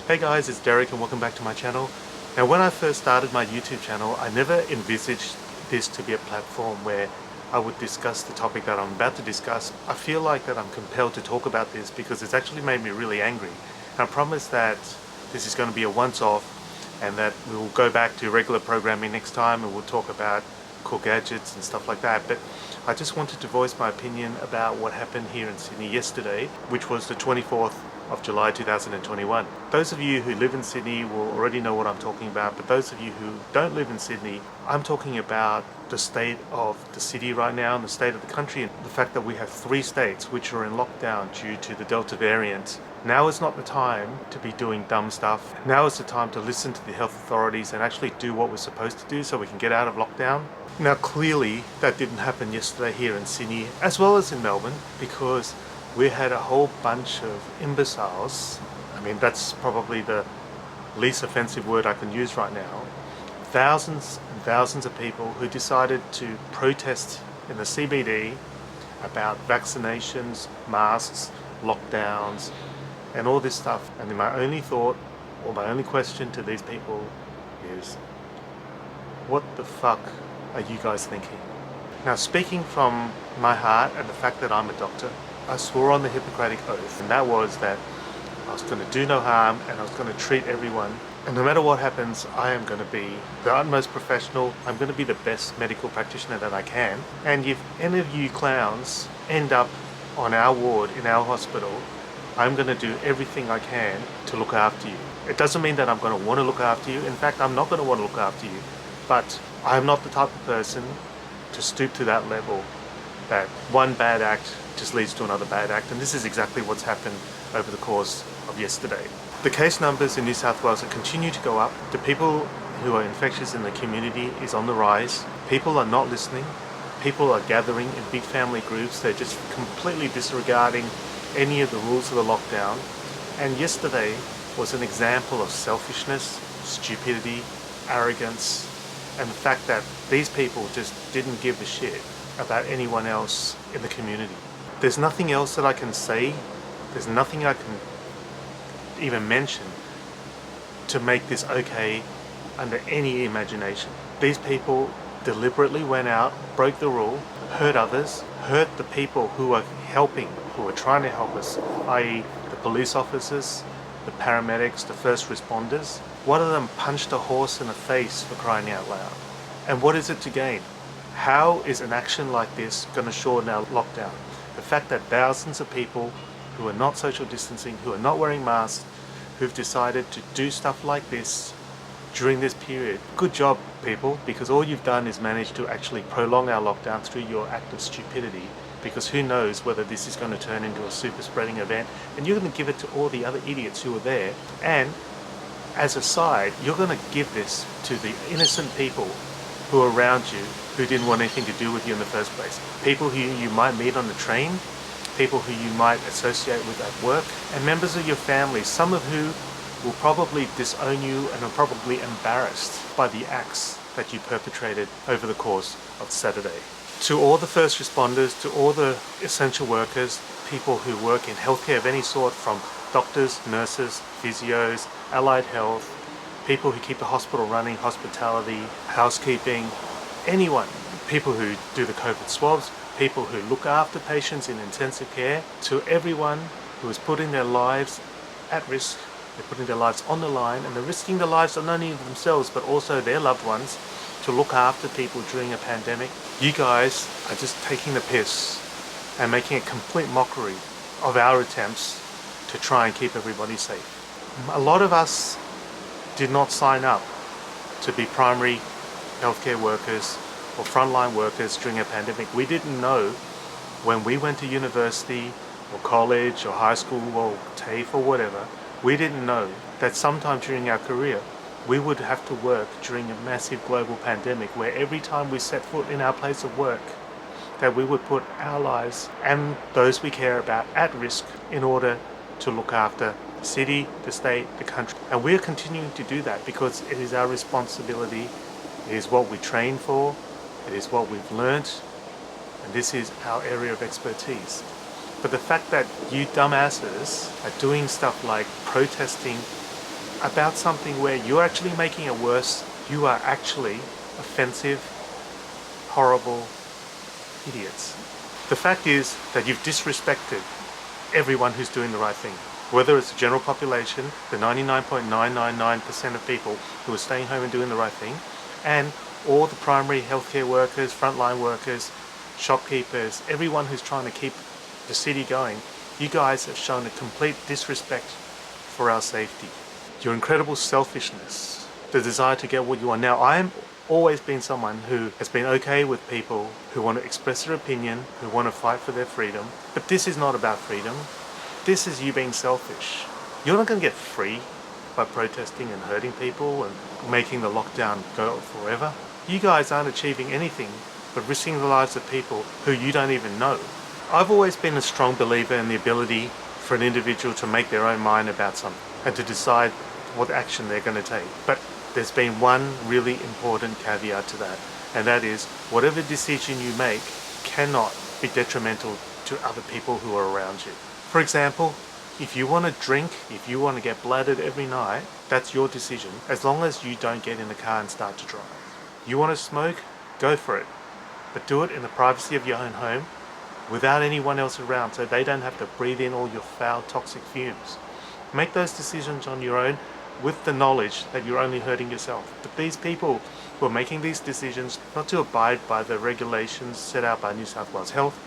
Hey guys, it's Derek and welcome back to my channel. Now when I first started my YouTube channel, I never envisaged this to be a platform where I would discuss the topic that I'm about to discuss. I feel like that I'm compelled to talk about this because it's actually made me really angry. And I promise that this is going to be a once-off and that we'll go back to regular programming next time and we'll talk about cool gadgets and stuff like that. But I just wanted to voice my opinion about what happened here in Sydney yesterday, which was the 24th of July 2021. Those of you who live in Sydney will already know what I'm talking about, but those of you who don't live in Sydney, I'm talking about the state of the city right now and the state of the country, and the fact that we have 3 states which are in lockdown due to the Delta variant. Now is not the time to be doing dumb stuff. Now is the time to listen to the health authorities and actually do what we're supposed to do so we can get out of lockdown. Now clearly that didn't happen yesterday here in Sydney as well as in Melbourne, because we had a whole bunch of imbeciles. I mean, that's probably the least offensive word I can use right now. Thousands and thousands of people who decided to protest in the CBD about vaccinations, masks, lockdowns, and all this stuff. And my only thought, or my only question to these people is, what the fuck are you guys thinking? Now, speaking from my heart and the fact that I'm a doctor, I swore on the Hippocratic Oath, and that was that I was going to do no harm and I was going to treat everyone. And no matter what happens, I am going to be the utmost professional. I'm going to be the best medical practitioner that I can. And if any of you clowns end up on our ward in our hospital, I'm going to do everything I can to look after you. It doesn't mean that I'm going to want to look after you. In fact, I'm not going to want to look after you. But I'm not the type of person to stoop to that level, that one bad act just leads to another bad act, and this is exactly what's happened over the course of yesterday. The case numbers in New South Wales continue to go up. The people who are infectious in the community is on the rise. People are not listening. People are gathering in big family groups. They're just completely disregarding any of the rules of the lockdown. And yesterday was an example of selfishness, stupidity, arrogance, and the fact that these people just didn't give a shit about anyone else in the community. There's nothing else that I can say. There's nothing I can even mention to make this okay under any imagination. These people deliberately went out, broke the rule, hurt others, hurt the people who are helping, who are trying to help us, i.e. the police officers, the paramedics, the first responders. One of them punched a horse in the face, for crying out loud. And what is it to gain? How is an action like this going to shorten our lockdown? The fact that thousands of people who are not social distancing, who are not wearing masks, who've decided to do stuff like this during this period. Good job, people, because all you've done is manage to actually prolong our lockdown through your act of stupidity, because who knows whether this is going to turn into a super spreading event, and you're going to give it to all the other idiots who are there. And as a side, you're going to give this to the innocent people who are around you, who didn't want anything to do with you in the first place. People who you might meet on the train, people who you might associate with at work, and members of your family, some of who will probably disown you and are probably embarrassed by the acts that you perpetrated over the course of Saturday. To all the first responders, to all the essential workers, people who work in healthcare of any sort, from doctors, nurses, physios, allied health, people who keep the hospital running, hospitality, housekeeping, anyone, people who do the COVID swabs, people who look after patients in intensive care, to everyone who is putting their lives at risk. They're putting their lives on the line, and they're risking the lives of not only themselves but also their loved ones to look after people during a pandemic. You guys are just taking the piss and making a complete mockery of our attempts to try and keep everybody safe. A lot of us did not sign up to be primary healthcare workers or frontline workers during a pandemic. We didn't know when we went to university or college or high school or TAFE or whatever, we didn't know that sometime during our career we would have to work during a massive global pandemic where every time we set foot in our place of work, that we would put our lives and those we care about at risk in order to look after the city, the state, the country. And we're continuing to do that because it is our responsibility, it is what we train for, it is what we've learnt, and this is our area of expertise. But the fact that you dumbasses are doing stuff like protesting about something where you're actually making it worse. You are actually offensive, horrible idiots. The fact is that you've disrespected everyone who's doing the right thing. Whether it's the general population, the 99.999% of people who are staying home and doing the right thing, and all the primary healthcare workers, frontline workers, shopkeepers, everyone who's trying to keep the city going, you guys have shown a complete disrespect for our safety. Your incredible selfishness, the desire to get what you want. Now, I'm always been someone who has been okay with people who want to express their opinion, who want to fight for their freedom. But this is not about freedom. This is you being selfish. You're not going to get free by protesting and hurting people and making the lockdown go forever. You guys aren't achieving anything but risking the lives of people who you don't even know. I've always been a strong believer in the ability for an individual to make their own mind about something and to decide what action they're going to take. But there's been one really important caveat to that, and that is whatever decision you make cannot be detrimental to other people who are around you. For example, if you want to drink, if you want to get bladdered every night, that's your decision, as long as you don't get in the car and start to drive. You want to smoke? Go for it. But do it in the privacy of your own home, without anyone else around, so they don't have to breathe in all your foul, toxic fumes. Make those decisions on your own with the knowledge that you're only hurting yourself. But these people who are making these decisions not to abide by the regulations set out by New South Wales Health,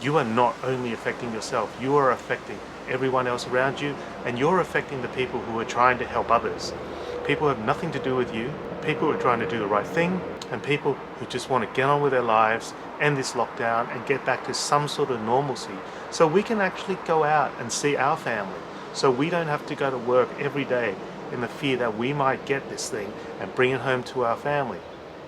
you are not only affecting yourself, you are affecting everyone else around you, and you're affecting the people who are trying to help others. People who have nothing to do with you, people who are trying to do the right thing, and people who just want to get on with their lives, end this lockdown and get back to some sort of normalcy so we can actually go out and see our family, so we don't have to go to work every day in the fear that we might get this thing and bring it home to our family,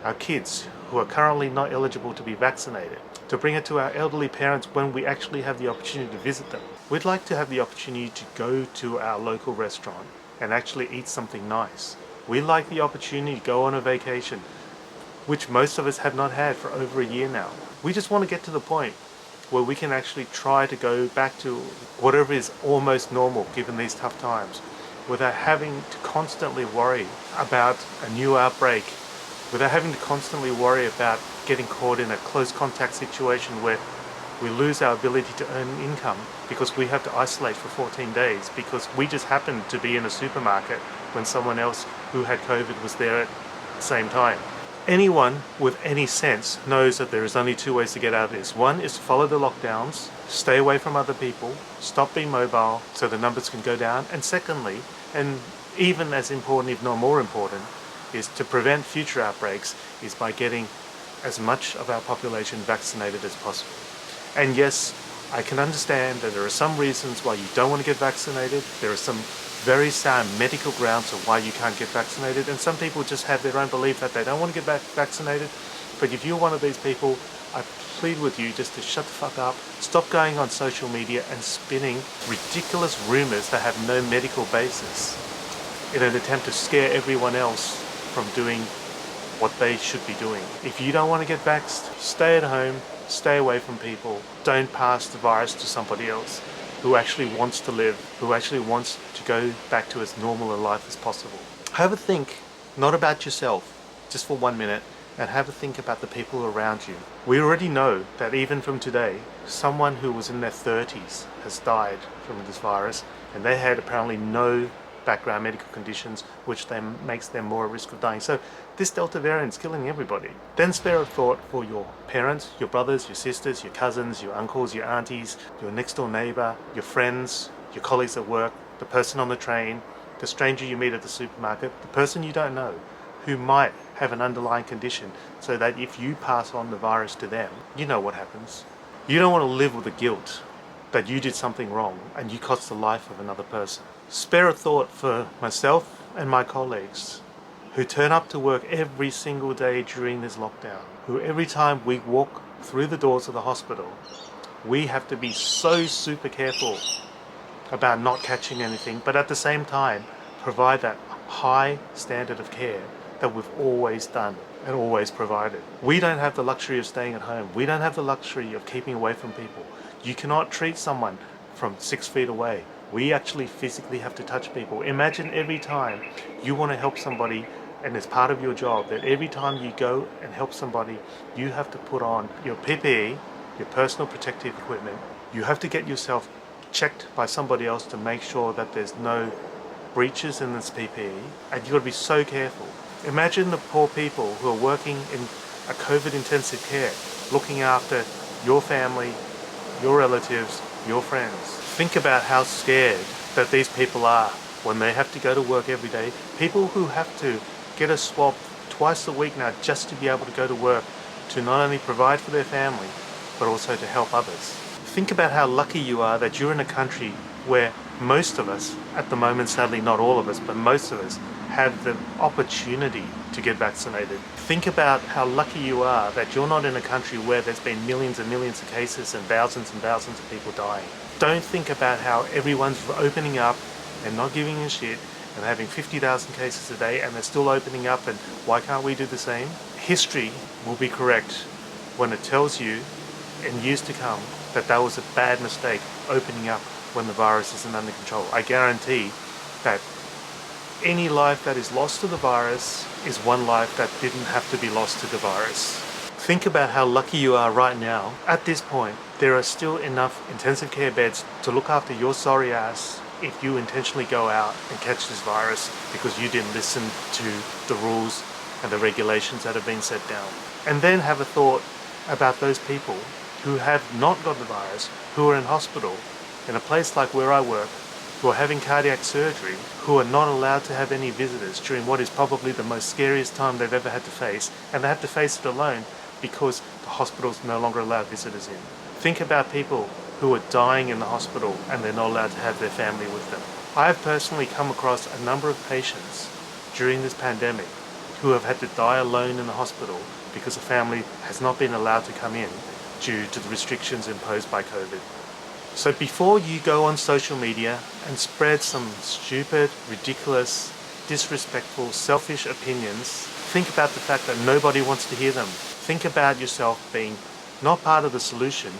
our kids who are currently not eligible to be vaccinated, to bring it to our elderly parents when we actually have the opportunity to visit them. We'd like to have the opportunity to go to our local restaurant and actually eat something nice. We like the opportunity to go on a vacation, which most of us have not had for over a year now. We just want to get to the point where we can actually try to go back to whatever is almost normal given these tough times, without having to constantly worry about a new outbreak, without having to constantly worry about getting caught in a close contact situation where we lose our ability to earn income because we have to isolate for 14 days because we just happened to be in a supermarket when someone else who had COVID was there at the same time. Anyone with any sense knows that there is only two ways to get out of this. One is to follow the lockdowns, stay away from other people, stop being mobile so the numbers can go down. And secondly, and even as important, if not more important, is to prevent future outbreaks is by getting as much of our population vaccinated as possible. And yes, I can understand that there are some reasons why you don't want to get vaccinated. There are some very sound medical grounds of why you can't get vaccinated, and some people just have their own belief that they don't want to get vaccinated. But if you're one of these people, I plead with you just to shut the fuck up, stop going on social media and spinning ridiculous rumors that have no medical basis in an attempt to scare everyone else from doing what they should be doing. If you don't want to get vaxxed, stay at home, stay away from people, don't pass the virus to somebody else who actually wants to live, who actually wants to go back to as normal a life as possible. Have a think, not about yourself, just for 1 minute, and have a think about the people around you. We already know that even from today, someone who was in their 30s has died from this virus, and they had apparently no background medical conditions, which then makes them more at risk of dying. So this Delta variant is killing everybody. Then spare a thought for your parents, your brothers, your sisters, your cousins, your uncles, your aunties, your next door neighbor, your friends, your colleagues at work, the person on the train, the stranger you meet at the supermarket, the person you don't know, who might have an underlying condition, so that if you pass on the virus to them, you know what happens. You don't want to live with the guilt that you did something wrong and you cost the life of another person. Spare a thought for myself and my colleagues who turn up to work every single day during this lockdown, who every time we walk through the doors of the hospital, we have to be so super careful about not catching anything, but at the same time provide that high standard of care that we've always done and always provided. We don't have the luxury of staying at home. We don't have the luxury of keeping away from people. You cannot treat someone from 6 feet away. We actually physically have to touch people. Imagine every time you want to help somebody, and it's part of your job that every time you go and help somebody, you have to put on your PPE, your personal protective equipment. You have to get yourself checked by somebody else to make sure that there's no breaches in this PPE, and you've got to be so careful. Imagine the poor people who are working in a COVID intensive care, looking after your family, your relatives, your friends. Think about how scared that these people are when they have to go to work every day. People who have to get a swab twice a week now just to be able to go to work, to not only provide for their family, but also to help others. Think about how lucky you are that you're in a country where most of us, at the moment, sadly not all of us, but most of us, have the opportunity to get vaccinated. Think about how lucky you are that you're not in a country where there's been millions and millions of cases and thousands of people dying. Don't think about how everyone's opening up and not giving a shit and having 50,000 cases a day and they're still opening up, and why can't we do the same? History will be correct when it tells you in years to come that that was a bad mistake, opening up when the virus isn't under control. I guarantee that any life that is lost to the virus is one life that didn't have to be lost to the virus. Think about how lucky you are right now. At this point, there are still enough intensive care beds to look after your sorry ass if you intentionally go out and catch this virus because you didn't listen to the rules and the regulations that have been set down. And then have a thought about those people who have not got the virus, who are in hospital, in a place like where I work, who are having cardiac surgery, who are not allowed to have any visitors during what is probably the most scariest time they've ever had to face, and they have to face it alone because the hospitals no longer allow visitors in. Think about people who are dying in the hospital and they're not allowed to have their family with them. I have personally come across a number of patients during this pandemic who have had to die alone in the hospital because the family has not been allowed to come in due to the restrictions imposed by COVID. So before you go on social media and spread some stupid, ridiculous, disrespectful, selfish opinions, think about the fact that nobody wants to hear them. Think about yourself being not part of the solution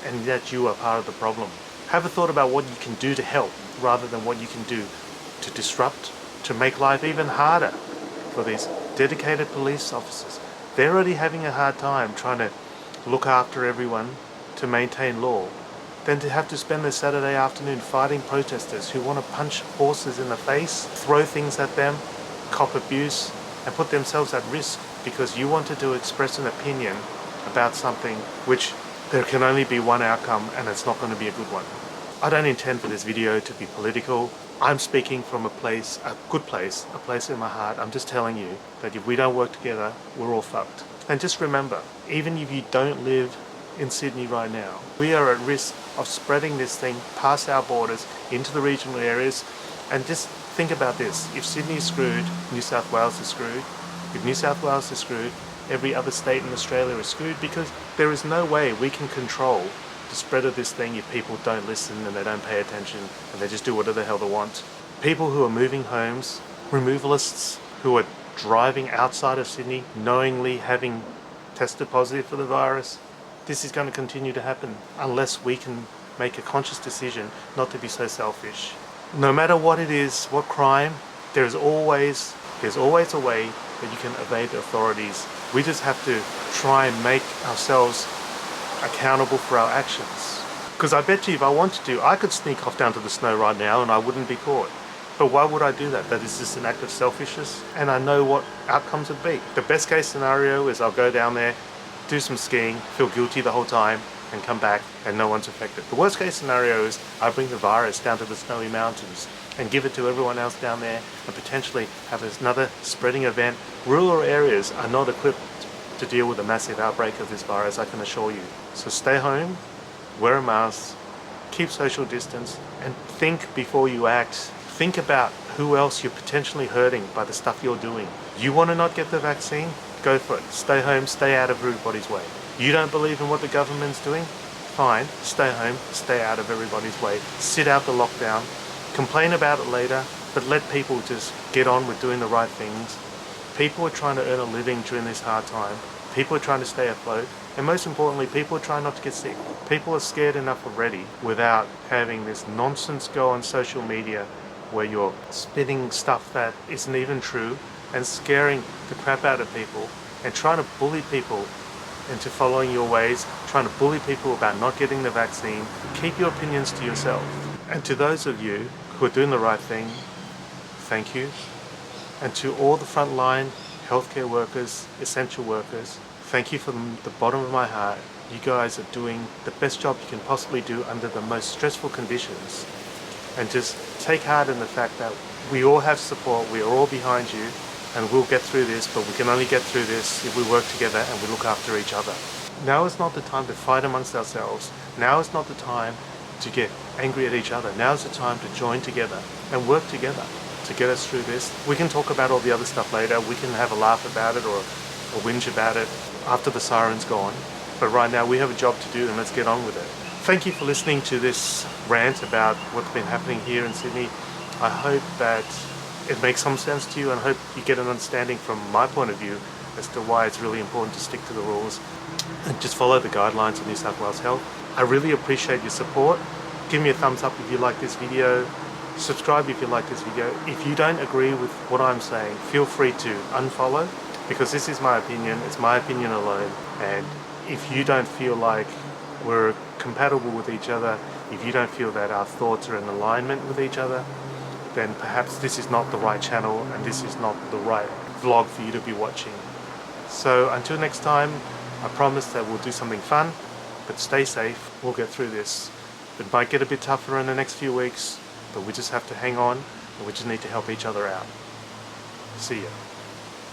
and that you are part of the problem. Have a thought about what you can do to help rather than what you can do to disrupt, to make life even harder for these dedicated police officers. They're already having a hard time trying to look after everyone to maintain law, than to have to spend their Saturday afternoon fighting protesters who want to punch horses in the face, throw things at them, cop abuse, and put themselves at risk because you wanted to express an opinion about something which there can only be one outcome, and it's not going to be a good one. I don't intend for this video to be political. I'm speaking from a place, a good place, a place in my heart. I'm just telling you that if we don't work together, we're all fucked. And just remember, even if you don't live in Sydney right now, we are at risk of spreading this thing past our borders into the regional areas. And just think about this: if Sydney is screwed, New South Wales is screwed. If New South Wales is screwed, every other state in Australia is screwed, because there is no way we can control the spread of this thing if people don't listen and they don't pay attention and they just do whatever the hell they want. People who are moving homes, removalists who are driving outside of Sydney knowingly having tested positive for the virus, this is going to continue to happen unless we can make a conscious decision not to be so selfish. No matter what it is, what crime, there's always a way that you can evade the authorities. We just have to try and make ourselves accountable for our actions. Because I bet you if I wanted to, I could sneak off down to the snow right now and I wouldn't be caught. But why would I do that? That is just an act of selfishness, and I know what outcomes would be. The best case scenario is I'll go down there, do some skiing, feel guilty the whole time, and come back and no one's affected. The worst case scenario is I bring the virus down to the snowy mountains and give it to everyone else down there and potentially have another spreading event. Rural areas are not equipped to deal with a massive outbreak of this virus, I can assure you. So stay home, wear a mask, keep social distance, and think before you act. Think about who else you're potentially hurting by the stuff you're doing. You want to not get the vaccine? Go for it. Stay home, stay out of everybody's way. You don't believe in what the government's doing? Fine, stay home, stay out of everybody's way. Sit out the lockdown, complain about it later, but let people just get on with doing the right things. People are trying to earn a living during this hard time. People are trying to stay afloat, and most importantly, people are trying not to get sick. People are scared enough already without having this nonsense go on social media where you're spitting stuff that isn't even true and scaring the crap out of people and trying to bully people into following your ways, trying to bully people about not getting the vaccine. Keep your opinions to yourself. And to those of you who are doing the right thing, thank you. And to all the frontline healthcare workers, essential workers, thank you from the bottom of my heart. You guys are doing the best job you can possibly do under the most stressful conditions. And just take heart in the fact that we all have support, we are all behind you, and we'll get through this, but we can only get through this if we work together and we look after each other. Now is not the time to fight amongst ourselves. Now is not the time to get angry at each other. Now is the time to join together and work together to get us through this. We can talk about all the other stuff later. We can have a laugh about it or whinge about it after the siren's gone. But right now we have a job to do, and let's get on with it. Thank you for listening to this rant about what's been happening here in Sydney. I hope that it makes some sense to you, and I hope you get an understanding from my point of view as to why it's really important to stick to the rules and just follow the guidelines of New South Wales Health. I really appreciate your support. Give me a thumbs up if you like this video. Subscribe if you like this video. If you don't agree with what I'm saying, feel free to unfollow, because this is my opinion. It's my opinion alone. And if you don't feel like we're compatible with each other, if you don't feel that our thoughts are in alignment with each other, then perhaps this is not the right channel and this is not the right vlog for you to be watching. So until next time, I promise that we'll do something fun, but stay safe. We'll get through this. It might get a bit tougher in the next few weeks, but we just have to hang on, and we just need to help each other out. See ya.